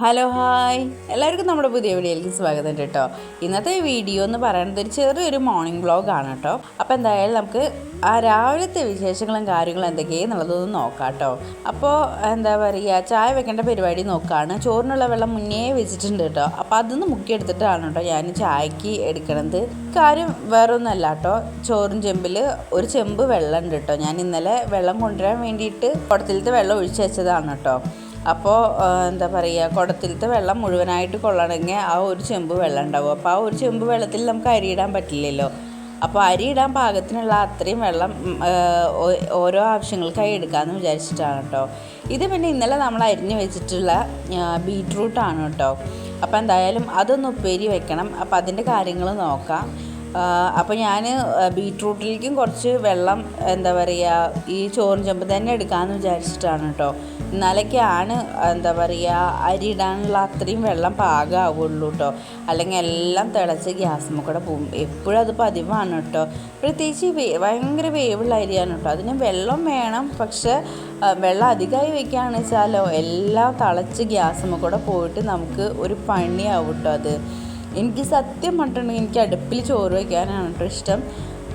Hello hi എല്ലാവർക്കും നമ്മുടെ പുതിയ വീഡിയോയിലേക്ക് സ്വാഗതം കേട്ടോ. ഇന്നത്തെ വീഡിയോ എന്ന് പറയുന്നത് ഒരു ചെറിയൊരു മോർണിംഗ് വ്ളോഗാണ് കേട്ടോ. അപ്പോൾ എന്തായാലും നമുക്ക് ആ രാവിലത്തെ വിശേഷങ്ങളും കാര്യങ്ങളും എന്തൊക്കെയാണെന്നുള്ളതൊന്ന് നോക്കാം കേട്ടോ. അപ്പോൾ എന്താ പറയുക, ചായ വെക്കേണ്ട പരിപാടി നോക്കുകയാണ്. ചോറിനുള്ള വെള്ളം മുന്നേ വെച്ചിട്ടുണ്ട് കേട്ടോ. അപ്പോൾ അതൊന്ന് മുക്കിയെടുത്തിട്ടാണ് കേട്ടോ ഞാൻ ചായക്ക് എടുക്കണത്. കാര്യം വേറൊന്നുമല്ല കേട്ടോ, ചോറും ചെമ്പിൽ ഒരു ചെമ്പ് വെള്ളം ഉണ്ട് കേട്ടോ. ഞാൻ ഇന്നലെ വെള്ളം കൊണ്ടുവരാൻ വേണ്ടിയിട്ട് കുടത്തിലത്തെ വെള്ളം ഒഴിച്ച് വെച്ചതാണ് കേട്ടോ. അപ്പോൾ എന്താ പറയുക, കുടത്തിലത്തെ വെള്ളം മുഴുവനായിട്ട് കൊള്ളണമെങ്കിൽ ആ ഒരു ചെമ്പ് വെള്ളം ഉണ്ടാവും. അപ്പോൾ ആ ഒരു ചെമ്പ് വെള്ളത്തിൽ നമുക്ക് അരിയിടാൻ പറ്റില്ലല്ലോ. അപ്പോൾ അരിയിടാൻ പാകത്തിനുള്ള അത്രയും വെള്ളം ഓരോ ആവശ്യങ്ങൾക്കായി എടുക്കാമെന്ന് വിചാരിച്ചിട്ടാണ് കേട്ടോ. ഇത് പിന്നെ ഇന്നലെ നമ്മൾ അരിഞ്ഞ് വെച്ചിട്ടുള്ള ബീറ്റ്റൂട്ടാണ് കേട്ടോ. അപ്പോൾ എന്തായാലും അതൊന്ന് ഉപ്പേരി വെക്കണം. അപ്പോൾ അതിൻ്റെ കാര്യങ്ങൾ നോക്കാം. അപ്പോൾ ഞാൻ ബീറ്റ്റൂട്ടിലേക്കും കുറച്ച് വെള്ളം എന്താ പറയുക ഈ ചോറും ചെമ്പ് തന്നെ എടുക്കാമെന്ന് വിചാരിച്ചിട്ടാണ് കേട്ടോ. എന്നാലൊക്കെയാണ് എന്താ പറയുക അരി ഇടാനുള്ള അത്രയും വെള്ളം പാകമാവുള്ളൂ കേട്ടോ. അല്ലെങ്കിൽ എല്ലാം തിളച്ച് ഗ്യാസുമ്മ കൂടെ പോകും. എപ്പോഴും അത് പതിവാണ് കേട്ടോ. പ്രത്യേകിച്ച് ഭയങ്കര വേവുള്ള അരിയാണ് കേട്ടോ. അതിന് വെള്ളം വേണം, പക്ഷെ വെള്ളം അധികമായി വെക്കുകയാണെന്ന് വെച്ചാലോ എല്ലാം തിളച്ച് ഗ്യാസുമ്മ കൂടെ പോയിട്ട് നമുക്ക് ഒരു പണിയാവും കേട്ടോ. അത് എനിക്ക് സത്യം പറഞ്ഞിട്ടുണ്ടെങ്കിൽ എനിക്ക് അടുപ്പിൽ ചോറ് വയ്ക്കാനാണ് കേട്ടോ ഇഷ്ടം.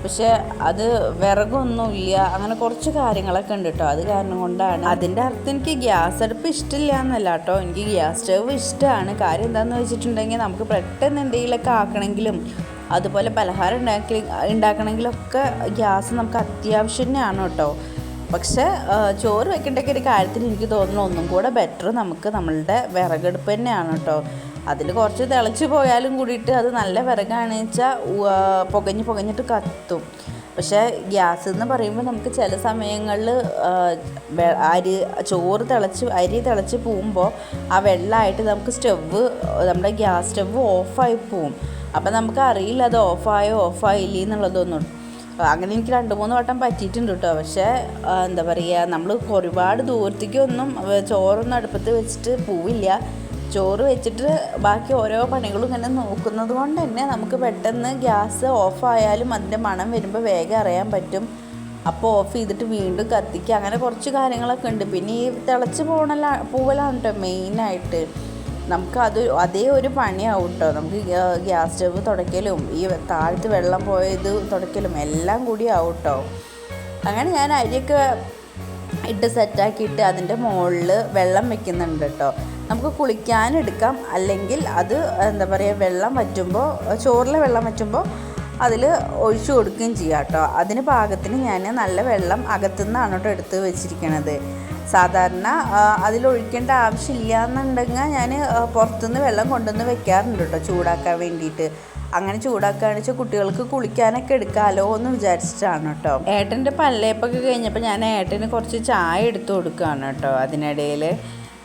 പക്ഷെ അത് വിറകൊന്നുമില്ല, അങ്ങനെ കുറച്ച് കാര്യങ്ങളൊക്കെ ഉണ്ട് കേട്ടോ. അത് കാരണം കൊണ്ടാണ്. അതിൻ്റെ അർത്ഥം എനിക്ക് ഗ്യാസ് അടുപ്പ് ഇഷ്ടമില്ല എന്നല്ല കേട്ടോ. എനിക്ക് ഗ്യാസ് സ്റ്റവ് ഇഷ്ടമാണ്. കാര്യം എന്താണെന്ന് വെച്ചിട്ടുണ്ടെങ്കിൽ നമുക്ക് പെട്ടെന്ന് എന്തെങ്കിലുമൊക്കെ ആക്കണമെങ്കിലും അതുപോലെ പലഹാരം ഉണ്ടാക്കണമെങ്കിലൊക്കെ ഗ്യാസ് നമുക്ക് അത്യാവശ്യം തന്നെയാണ് കേട്ടോ. പക്ഷേ ചോറ് വെക്കേണ്ടൊക്കെ ഒരു കാര്യത്തിൽ എനിക്ക് തോന്നുന്നു ഒന്നും കൂടെ ബെറ്റർ നമുക്ക് നമ്മളുടെ വിറകടുപ്പ് തന്നെയാണ് കേട്ടോ. അതിൽ കുറച്ച് തിളച്ച് പോയാലും കൂടിയിട്ട് അത് നല്ല വിറകാണെന്ന് വെച്ചാൽ പുകഞ്ഞിട്ട് കത്തും. പക്ഷേ ഗ്യാസ് എന്ന് പറയുമ്പോൾ നമുക്ക് ചില സമയങ്ങളിൽ അരി തിളച്ച് പോകുമ്പോൾ ആ വെള്ളമായിട്ട് നമുക്ക് നമ്മുടെ ഗ്യാസ് സ്റ്റവ് ഓഫായി പോവും. അപ്പം നമുക്ക് അറിയില്ല അത് ഓഫായില്ലേ എന്നുള്ളതൊന്നും. അങ്ങനെ എനിക്ക് 2-3 വട്ടം പറ്റിയിട്ടുണ്ട് കേട്ടോ. പക്ഷേ എന്താ പറയുക, നമ്മൾ ഒരുപാട് ദൂരത്തേക്കൊന്നും ചോറൊന്നും അടുപ്പത്ത് വെച്ചിട്ട് പോവില്ല. ചോറ് വെച്ചിട്ട് ബാക്കി ഓരോ പണികളും ഇങ്ങനെ നോക്കുന്നത് കൊണ്ട് തന്നെ നമുക്ക് പെട്ടെന്ന് ഗ്യാസ് ഓഫായാലും അതിൻ്റെ മണം വരുമ്പോൾ വേഗം അറിയാൻ പറ്റും. അപ്പോൾ ഓഫ് ചെയ്തിട്ട് വീണ്ടും കത്തിക്കുക, അങ്ങനെ കുറച്ച് കാര്യങ്ങളൊക്കെ ഉണ്ട്. പിന്നെ ഈ തിളച്ച് പോകലാണ് കേട്ടോ മെയിനായിട്ട്. നമുക്ക് അതേ ഒരു പണിയാവും കേട്ടോ. നമുക്ക് ഗ്യാസ് സ്റ്റവ് തുടയ്ക്കലും ഈ താഴത്ത് വെള്ളം പോയത് തുടയ്ക്കലും എല്ലാം കൂടി ആവും കേട്ടോ. അങ്ങനെ ഞാൻ അരിയൊക്കെ ഇട്ട് സെറ്റാക്കിയിട്ട് അതിൻ്റെ മുകളിൽ വെള്ളം വെക്കുന്നുണ്ട് കേട്ടോ. നമുക്ക് കുളിക്കാനെടുക്കാം, അല്ലെങ്കിൽ അത് എന്താ പറയുക ചോറിലെ വെള്ളം വറ്റുമ്പോൾ അതിൽ ഒഴിച്ചു കൊടുക്കുകയും ചെയ്യാം കേട്ടോ. അതിന് പാകത്തിന് ഞാൻ നല്ല വെള്ളം അകത്തുനിന്നാണ് കേട്ടോ എടുത്ത് വെച്ചിരിക്കണത്. സാധാരണ അതിലൊഴിക്കേണ്ട ആവശ്യമില്ല എന്നുണ്ടെങ്കിൽ ഞാൻ പുറത്തുനിന്ന് വെള്ളം കൊണ്ടുവന്ന് വെക്കാറുണ്ട് കേട്ടോ ചൂടാക്കാൻ വേണ്ടിയിട്ട്. അങ്ങനെ ചൂടാക്കുകയാണെന്ന് വെച്ചാൽ കുട്ടികൾക്ക് കുളിക്കാനൊക്കെ എടുക്കാമല്ലോ എന്ന് വിചാരിച്ചിട്ടാണ് കേട്ടോ. ഏട്ടൻ്റെ പല്ലേപ്പൊക്കെ കഴിഞ്ഞപ്പോൾ ഞാൻ ഏട്ടന് കുറച്ച് ചായ എടുത്ത് കൊടുക്കുകയാണ് കേട്ടോ. അതിനിടയിൽ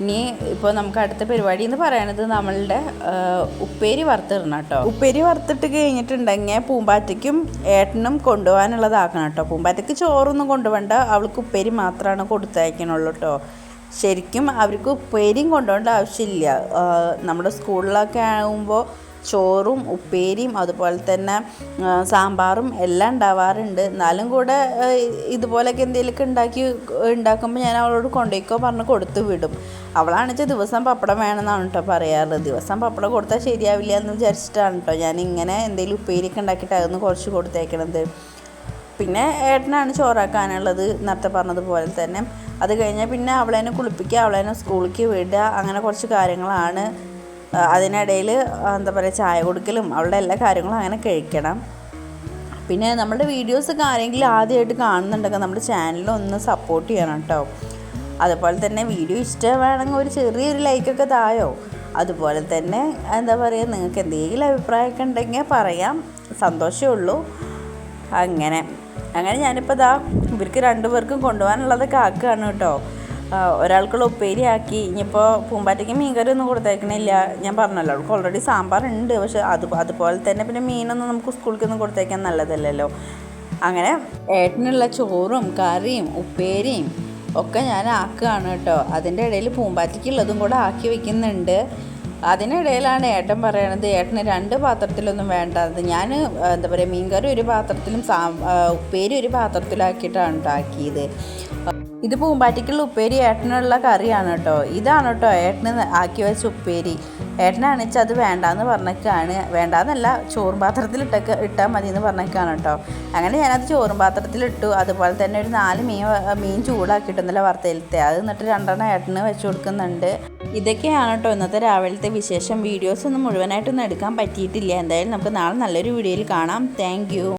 ഇനി ഇപ്പോൾ നമുക്ക് അടുത്ത പരിപാടി എന്ന് പറയണത് നമ്മളുടെ ഉപ്പേരി വറുത്തിടണം കേട്ടോ. ഉപ്പേരി വറുത്തിട്ട് കഴിഞ്ഞിട്ടുണ്ടെങ്കിൽ പൂമ്പാറ്റയ്ക്കും ഏട്ടനും കൊണ്ടുപോകാനുള്ളതാക്കണം കേട്ടോ. പൂമ്പാറ്റയ്ക്ക് ചോറൊന്നും കൊണ്ടുപോകണ്ട, അവൾക്ക് ഉപ്പേരി മാത്രമാണ് കൊടുത്തയക്കണുള്ളൂ കേട്ടോ. ശരിക്കും അവർക്ക് ഉപ്പേരിയും കൊണ്ടുപോകേണ്ട ആവശ്യമില്ല. നമ്മുടെ സ്കൂളിലൊക്കെ ആകുമ്പോൾ ചോറും ഉപ്പേരിയും അതുപോലെ തന്നെ സാമ്പാറും എല്ലാം ഉണ്ടാവാറുണ്ട്. എന്നാലും കൂടെ ഇതുപോലെയൊക്കെ എന്തെങ്കിലുമൊക്കെ ഉണ്ടാക്കുമ്പോൾ ഞാൻ അവളോട് കൊണ്ടുപോയിക്കോ പറഞ്ഞ് കൊടുത്തു വിടും. അവളാണെച്ചാൽ ദിവസം പപ്പടം വേണമെന്നാണ് കേട്ടോ പറയാറ്. ദിവസം പപ്പടം കൊടുത്താൽ ശരിയാവില്ല എന്ന് വിചാരിച്ചിട്ടാണ് കേട്ടോ ഞാൻ ഇങ്ങനെ എന്തെങ്കിലും ഉപ്പേരിയൊക്കെ ഉണ്ടാക്കിയിട്ട് അതൊന്ന് കുറച്ച് കൊടുത്തേക്കണത്. പിന്നെ ഏട്ടനാണ് ചോറാക്കാനുള്ളത് നേരത്തെ പറഞ്ഞതുപോലെ തന്നെ. അത് കഴിഞ്ഞാൽ പിന്നെ അവളേനെ കുളിപ്പിക്കുക, അവളേനെ സ്കൂളിലേക്ക് വിടുക, അങ്ങനെ കുറച്ച് കാര്യങ്ങളാണ്. അതിനിടയിൽ എന്താ പറയുക ചായ കൊടുക്കലും അവളുടെ എല്ലാ കാര്യങ്ങളും അങ്ങനെ കഴിക്കണം. പിന്നെ നമ്മുടെ വീഡിയോസൊക്കെ ആരെങ്കിലും ആദ്യമായിട്ട് കാണുന്നുണ്ടെങ്കിൽ നമ്മുടെ ചാനലൊന്ന് സപ്പോർട്ട് ചെയ്യണം കേട്ടോ. അതുപോലെ തന്നെ വീഡിയോ ഇഷ്ടമാണെങ്കിൽ ഒരു ചെറിയൊരു ലൈക്കൊക്കെ തായോ. അതുപോലെ തന്നെ എന്താ പറയുക, നിങ്ങൾക്ക് എന്തെങ്കിലും അഭിപ്രായമൊക്കെ ഉണ്ടെങ്കിൽ പറയാം, സന്തോഷമേ ഉള്ളൂ. അങ്ങനെ ഞാനിപ്പോൾ ഇവർക്ക് 2 പേർക്കും കൊണ്ടുപോകാനുള്ളതൊക്കെ ആക്കുകയാണ് കേട്ടോ. ഒരാൾക്കുള്ള ഉപ്പേരി ആക്കി. ഇനിയിപ്പോൾ പൂമ്പാറ്റയ്ക്ക് മീൻകറി ഒന്നും കൊടുത്തേക്കണില്ല, ഞാൻ പറഞ്ഞല്ലോ. അവൾക്ക് ഓൾറെഡി സാമ്പാറുണ്ട്. പക്ഷെ അതുപോലെ തന്നെ പിന്നെ മീനൊന്നും നമുക്ക് സ്കൂളിലേക്കൊന്നും കൊടുത്തേക്കാൻ നല്ലതല്ലല്ലോ. അങ്ങനെ ഏട്ടനുള്ള ചോറും കറിയും ഉപ്പേരിയും ഒക്കെ ഞാൻ ആക്കുകയാണ് കേട്ടോ. അതിൻ്റെ ഇടയിൽ പൂമ്പാറ്റയ്ക്കുള്ളതും കൂടെ ആക്കി വയ്ക്കുന്നുണ്ട്. അതിനിടയിലാണ് ഏട്ടൻ പറയണത് ഏട്ടന് 2 പാത്രത്തിലൊന്നും വേണ്ടത്. ഞാൻ എന്താ പറയുക മീൻകറി ഒരു പാത്രത്തിലും ഉപ്പേരി ഒരു പാത്രത്തിലാക്കിയിട്ടാണ് ഉണ്ടാക്കിയത്. ഇത് പൂമ്പാറ്റയ്ക്കുള്ള ഉപ്പേരി ഏട്ടനുള്ള കറിയാണ് കേട്ടോ. ഇതാണ് കേട്ടോ ഏട്ടന് ആക്കി വെച്ച ഉപ്പേരി. ഏട്ടനാണെച്ചാൽ അത് വേണ്ടാന്ന് പറഞ്ഞേക്കാണ്. വേണ്ടാന്നല്ല, ചോറും പാത്രത്തിൽ ഇട്ടാൽ മതി എന്ന് പറഞ്ഞേക്കാണ് കേട്ടോ. അങ്ങനെ ഞാനത് ചോറും പാത്രത്തിലിട്ടു. അതുപോലെ തന്നെ ഒരു 4 മീൻ ചൂടാക്കിയിട്ടുണ്ടല്ലോ വറുത്തയിലത്തെ, അത് എന്നിട്ട് 2 ഏട്ടന് വെച്ച് കൊടുക്കുന്നുണ്ട്. ഇതൊക്കെയാണ് കേട്ടോ ഇന്നത്തെ രാവിലത്തെ വിശേഷം. വീഡിയോസ് ഒന്നും മുഴുവനായിട്ടൊന്നും എടുക്കാൻ പറ്റിയിട്ടില്ല. എന്തായാലും നമുക്ക് നാളെ നല്ലൊരു വീഡിയോയിൽ കാണാം. Thank you.